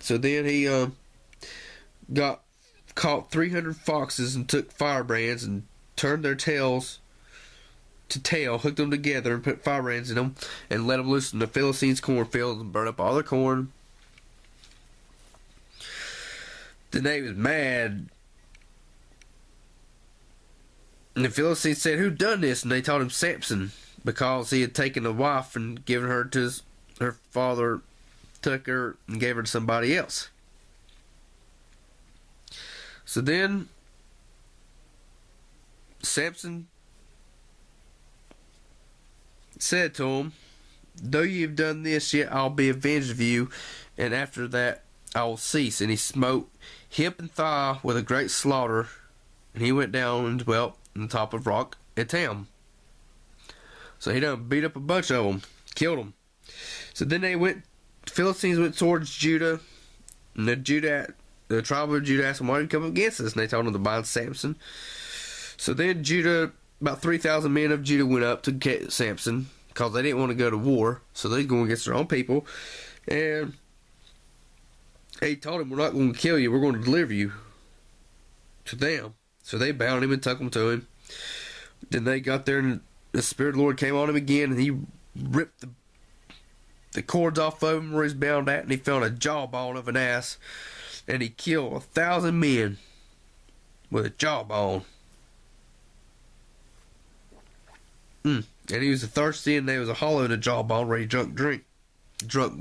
So then he got caught 300 foxes and took firebrands and turned their tails to tail, hooked them together and put firebrands in them and let them loose in the Philistines' cornfields and burn up all their corn. Then they was mad. And the Philistines said, "Who done this?" And they told him Samson, because he had taken a wife and given her to her father, took her and gave her to somebody else. So then Samson said to him, "Though you have done this, yet I'll be avenged of you, and after that I will cease." And he smote hip and thigh with a great slaughter, and he went down and dwelt on the top of rock Etam. So he done beat up a bunch of them, killed them. So then the Philistines went towards Judah, and the tribe of Judah asked them, "Why did you come against us?" And they told them to bind Samson. So then about 3,000 men of Judah went up to get Samson, because they didn't want to go to war, so they going against their own people. And he told him, "We're not going to kill you, we're going to deliver you to them." So they bound him and took him to him. Then they got there, and the Spirit of the Lord came on him again, and he ripped the cords off of him where he's bound at, and he found a jawbone of an ass, and he killed 1,000 men with a jawbone. And he was thirsty, and there was a hollow in the jawbone where he drunk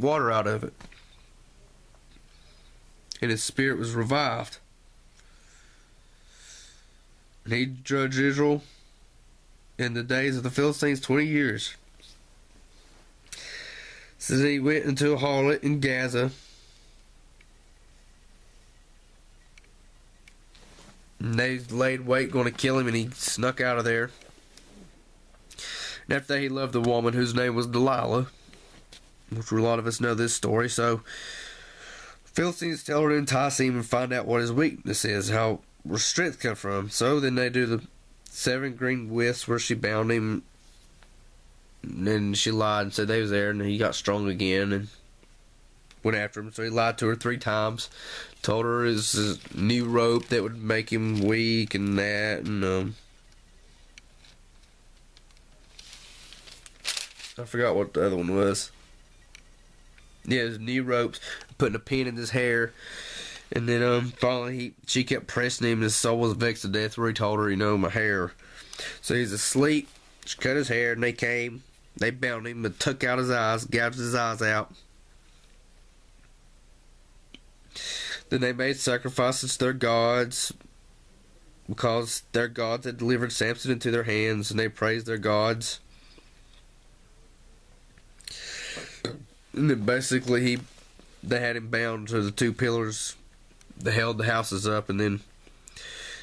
water out of it, and his spirit was revived. And he judged Israel in the days of the Philistines 20 years. So he went into a harlot in Gaza, and they laid wait going to kill him, and he snuck out of there. And after that, he loved a woman whose name was Delilah, which a lot of us know this story. So Philistines tell her to entice him and find out what his weakness is, where strength come from. So then they do the 7 green withs where she bound him, and then she lied and said they was there, and he got strong again and went after him. So he lied to her 3 times, told her his new rope that would make him weak and that, and I forgot what the other one was. Yeah, his new ropes, putting a pin in his hair. And then finally she kept pressing him, and his soul was vexed to death, where he told her, my hair. So he's asleep. She cut his hair, and they came. They bound him, but took out his eyes, gouged his eyes out. Then they made sacrifices to their gods, because their gods had delivered Samson into their hands, and they praised their gods. And then basically they had him bound to the 2 pillars that held the houses up, and then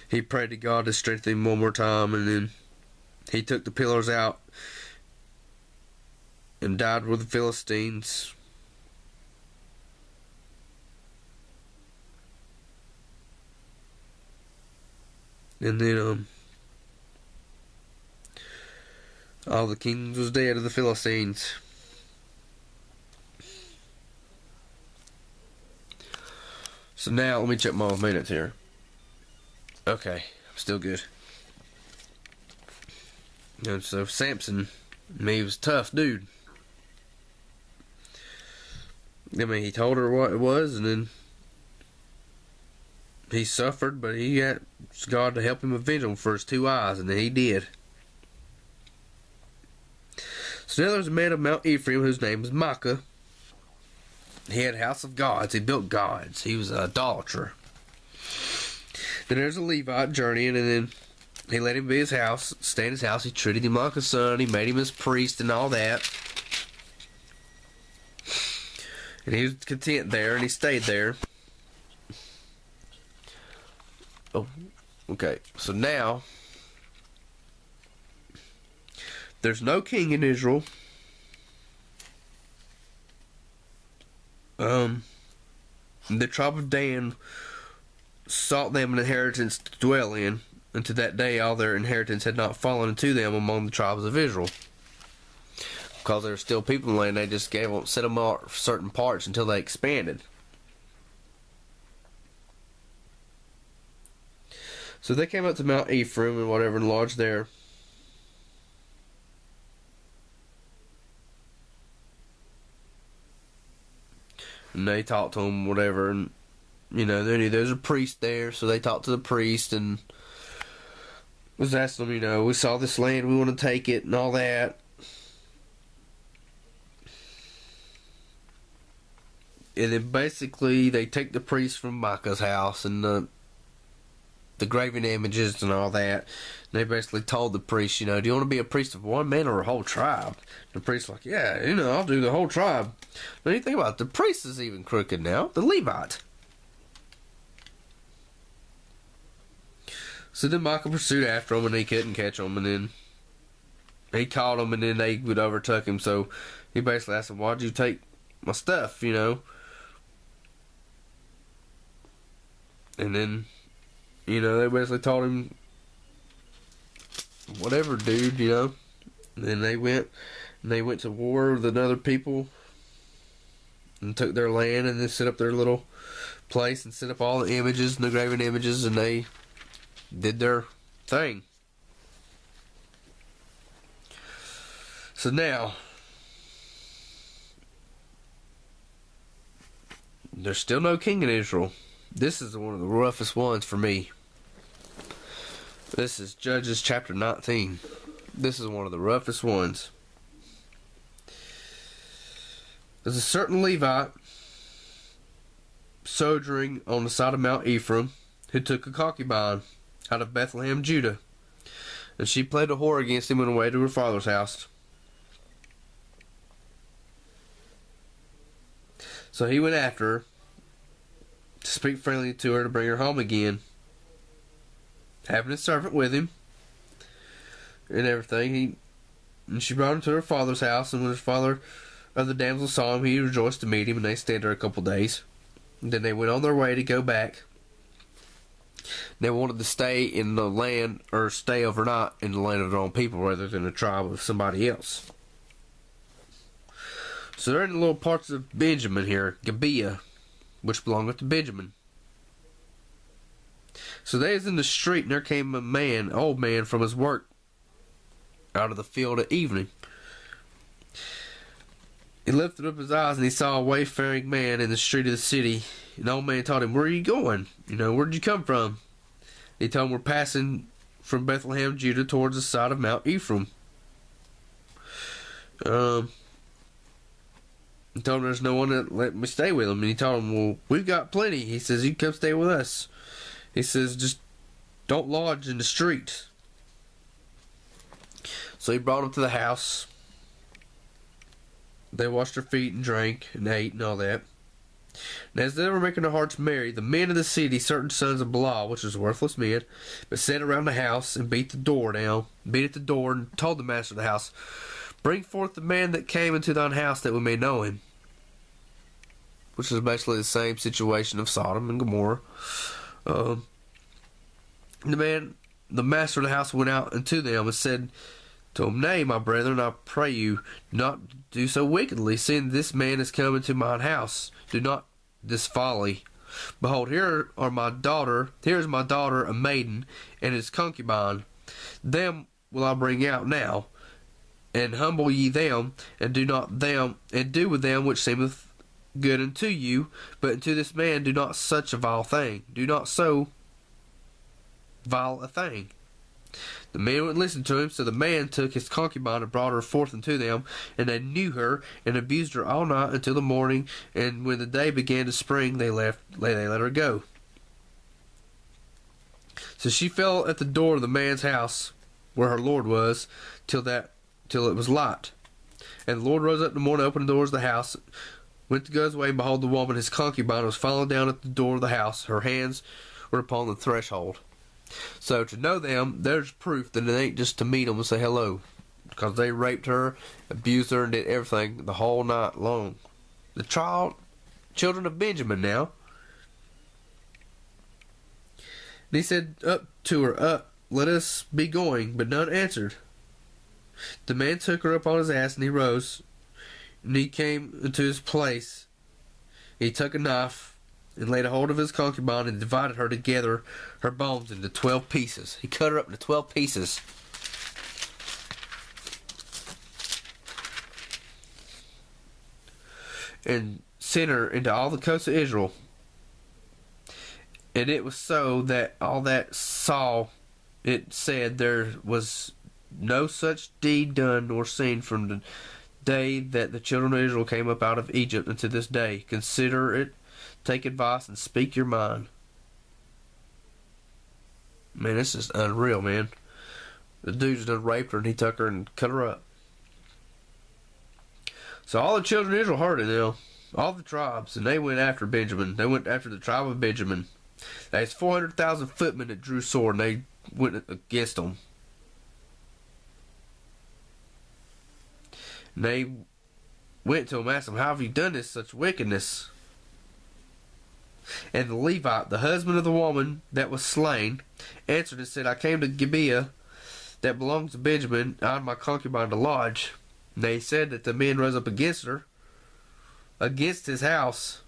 he prayed to God to strengthen him one more time, and then he took the pillars out and died with the Philistines. And then all the kings was dead of the Philistines. So now, let me check my minutes here. Okay, I'm still good. And so Samson, he was a tough dude. He told her what it was, and then he suffered, but he got God to help him avenge him for his 2 eyes, and then he did. So now there's a man of Mount Ephraim whose name was Micah. He had a house of gods. He built gods. He was an idolater. Then there's a Levite journeying, and then he let him be his house, stay in his house. He treated him like a son. He made him his priest and all that. And he was content there, and he stayed there. Oh, okay. So now, there's no king in Israel. The tribe of Dan sought them an inheritance to dwell in, and to that day all their inheritance had not fallen to them among the tribes of Israel. Because there were still people in the land, they just set them out certain parts until they expanded. So they came up to Mount Ephraim and whatever and lodged there. And they talked to him, whatever, and they knew there's a priest there, so they talked to the priest and was asking them, we saw this land, we want to take it and all that. And then basically they take the priest from Micah's house and the graven images and all that. And they basically told the priest, do you want to be a priest of one man or a whole tribe? And the priest's like, yeah, I'll do the whole tribe. Now you think about it, the priest is even crooked now, the Levite. So then Micah pursued after him and he couldn't catch him, and then he caught him and then they would overtook him. So he basically asked him, why'd you take my stuff, And then, they basically told him, whatever, dude, And then they went to war with other people and took their land and then set up their little place and set up all the images and the graven images, and they did their thing. So now, there's still no king in Israel. This is one of the roughest ones for me. This is Judges chapter 19. This is one of the roughest ones. There's a certain Levite sojourning on the side of Mount Ephraim who took a concubine out of Bethlehem, Judah. And she played a whore against him on the way to her father's house. So he went after her to speak friendly to her to bring her home again, having a servant with him and everything. And she brought him to her father's house, and when his father of the damsel saw him, he rejoiced to meet him, and they stayed there a couple days. And then they went on their way to go back. They wanted to stay in the land, or stay overnight in the land of their own people rather than the tribe of somebody else. So they're in the little parts of Benjamin here, Gibeah, which belongeth to Benjamin. So they was in the street, and there came a man, old man, from his work out of the field at evening. He lifted up his eyes, and he saw a wayfaring man in the street of the city. And the old man told him, where are you going? Where'd you come from? He told him, we're passing from Bethlehem, Judah, towards the side of Mount Ephraim. He told him there's no one that let me stay with him. And he told him, well, we've got plenty. He says, you can come stay with us. He says, just don't lodge in the street. So he brought him to the house. They washed their feet and drank and ate and all that. And as they were making their hearts merry, the men of the city, certain sons of Belial, which was worthless men, but sat around the house and beat at the door, and told the master of the house, bring forth the man that came into thine house, that we may know him. Which is basically the same situation of Sodom and Gomorrah. The master of the house went out unto them and said to them, nay, my brethren, I pray you, not do so wickedly, seeing this man is come into mine house. Do not this folly. Behold, here is my daughter, a maiden, and his concubine. Them will I bring out now, and humble ye them, and do with them which seemeth good unto you, but unto this man do not such a vile thing. Do not so vile a thing. The man wouldn't listen to him, so the man took his concubine and brought her forth unto them, and they knew her, and abused her all night until the morning, and when the day began to spring, they let her go. So she fell at the door of the man's house, where her lord was, till it was light. And the Lord rose up in the morning, opened the doors of the house, went to go his way, and behold, the woman, his concubine, was fallen down at the door of the house. Her hands were upon the threshold. So to know them, there's proof that it ain't just to meet them and say hello, because they raped her, abused her, and did everything the whole night long. The children of Benjamin now. And he said up to her, up, let us be going, but none answered. The man took her up on his ass, and he rose, and he came into his place. He took a knife, and laid a hold of his concubine and divided her together, her bones into 12 pieces. He cut her up into 12 pieces. And sent her into all the coasts of Israel. And it was so that all that saw, it said there was no such deed done nor seen from the day that the children of Israel came up out of Egypt unto this day. Consider it, take advice, and speak your mind. Man, this is unreal, man. The dude's done raped her and he took her and cut her up. So all the children of Israel heard it now. All the tribes, and they went after Benjamin. They went after the tribe of Benjamin. There's 400,000 footmen that drew sword, and they went against them. And they went to him, asked him, "How have you done this, such wickedness?" And the Levite, the husband of the woman that was slain, answered and said, "I came to Gibeah that belongs to Benjamin, I and my concubine to lodge." And they said that the men rose up against her, against his house,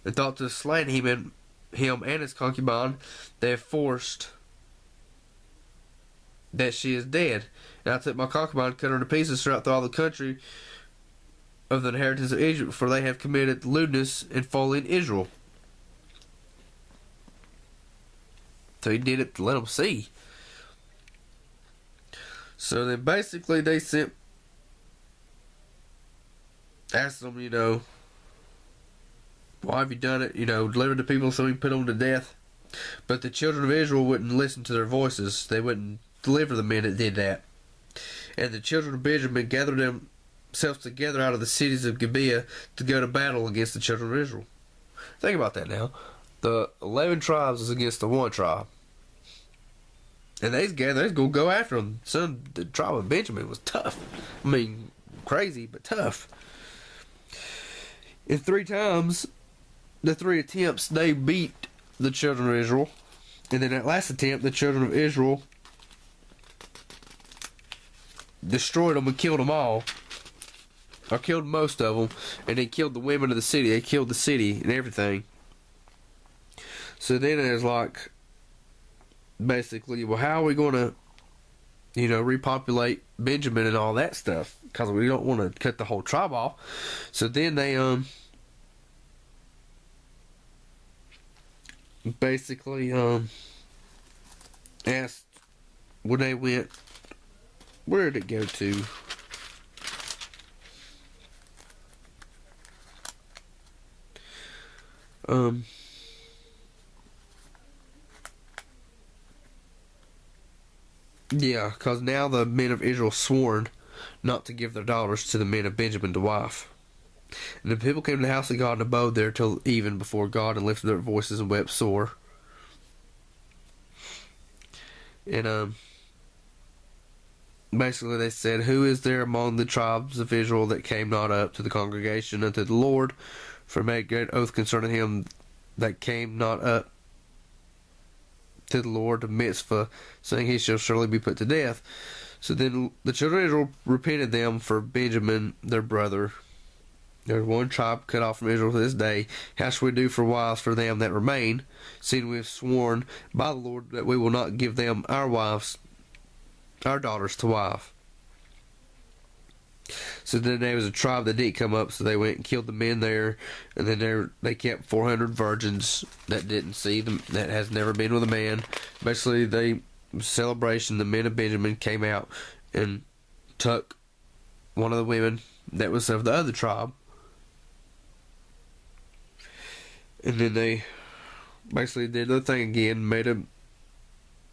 and thought to slay him and his concubine. They have forced that she is dead. And I took my concubine, cut her to pieces throughout all the country of the inheritance of Egypt, for they have committed lewdness and fallen in Israel. So he did it to let them see. So then basically they asked them, "Why have you done it? Deliver the people so we can put them to death." But the children of Israel wouldn't listen to their voices. They wouldn't deliver the men that did that. And the children of Benjamin gathered themselves together out of the cities of Gibeah to go to battle against the children of Israel. Think about that now. The 11 tribes is against the one tribe. And they's going to go after them. The tribe of Benjamin was tough. I mean, crazy, but tough. In 3 times, the 3 attempts, they beat the children of Israel. And then that last attempt, the children of Israel destroyed them and killed them all. Or killed most of them. And they killed the women of the city. They killed the city and everything. So then there's like, basically, well, how are we going to, repopulate Benjamin and all that stuff? Because we don't want to cut the whole tribe off. So then they, basically, asked, when they went, where did it go to? Yeah, because now the men of Israel sworn not to give their daughters to the men of Benjamin to wife. And the people came to the house of God and abode there till even before God, and lifted their voices and wept sore. And basically they said, "Who is there among the tribes of Israel that came not up to the congregation unto the Lord, for made great oath concerning him that came not up to the Lord of Mitzvah, saying he shall surely be put to death?" So then the children of Israel repented them for Benjamin their brother. There's one tribe cut off from Israel to this day. How shall we do for wives for them that remain, seeing we have sworn by the Lord that we will not give them our daughters to wife? So then there was a tribe that didn't come up, so they went and killed the men there, and then they kept 400 virgins that didn't see them, that has never been with a man. Basically, celebration, the men of Benjamin came out and took one of the women that was of the other tribe, and then they basically did their thing again, made an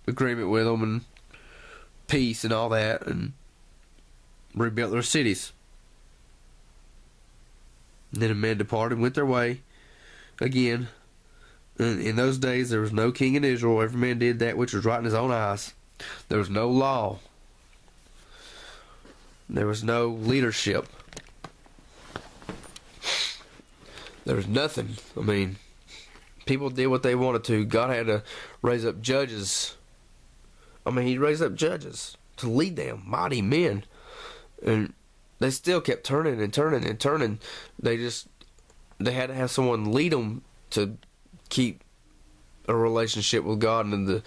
agreement with them and peace and all that, and rebuilt their cities. And then the men departed and went their way again. And in those days there was no king in Israel. Every man did that which was right in his own eyes. There was no law. There was no leadership. There was nothing. I mean, people did what they wanted to. God had to raise up judges. He raised up judges to lead them, mighty men. And they still kept turning and turning and turning. They just they had to have someone lead them to keep a relationship with God and to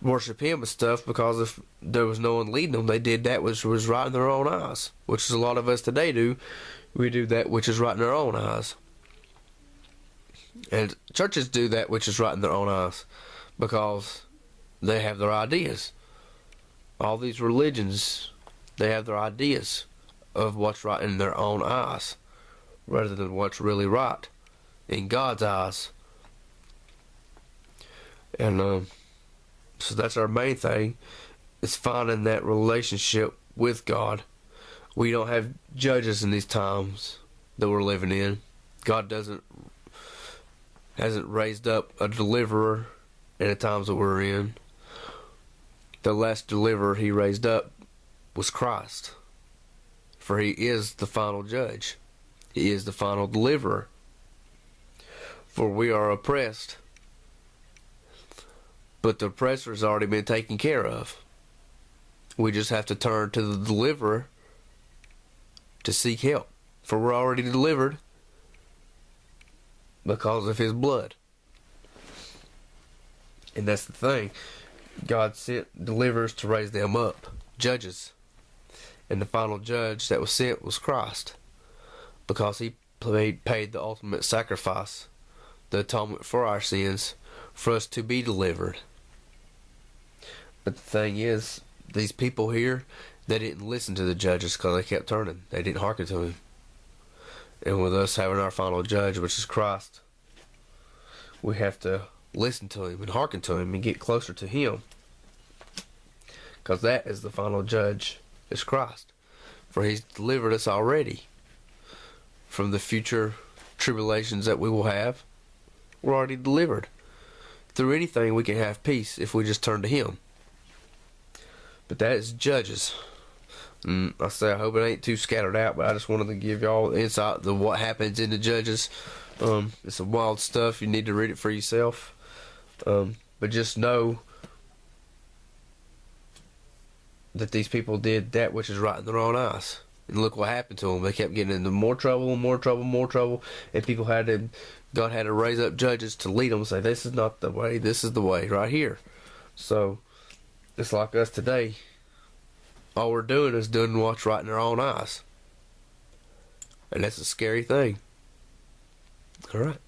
worship Him and stuff, because if there was no one leading them, they did that which was right in their own eyes, which is a lot of us today do. We do that which is right in our own eyes. And churches do that which is right in their own eyes because they have their ideas. All these religions, they have their ideas of what's right in their own eyes rather than what's really right in God's eyes. And so that's our main thing, is finding that relationship with God. We don't have judges in these times that we're living in. God hasn't raised up a deliverer in the times that we're in. The last deliverer He raised up was Christ, for He is the final judge. He is the final deliverer. For we are oppressed, but the oppressor has already been taken care of. We just have to turn to the deliverer to seek help, for we're already delivered because of His blood. And that's the thing. God sent deliverers to raise them up, judges. And the final judge that was sent was Christ, because He paid the ultimate sacrifice, the atonement for our sins, for us to be delivered. But the thing is, these people here, they didn't listen to the judges because they kept turning. They didn't hearken to Him. And with us having our final judge, which is Christ, we have to listen to Him and hearken to Him and get closer to Him, because that is the final judge, is Christ. For He's delivered us already from the future tribulations that we will have. We're already delivered. Through anything we can have peace if we just turn to Him. But that is Judges. And I hope it ain't too scattered out, but I just wanted to give y'all insight to what happens in the Judges. It's some wild stuff. You need to read it for yourself. But just know that these people did that which is right in their own eyes. And look what happened to them. They kept getting into more trouble and more trouble and more trouble. And God had to raise up judges to lead them and say, this is not the way, this is the way right here. So it's like us today. All we're doing is doing what's right in our own eyes. And that's a scary thing. Alright.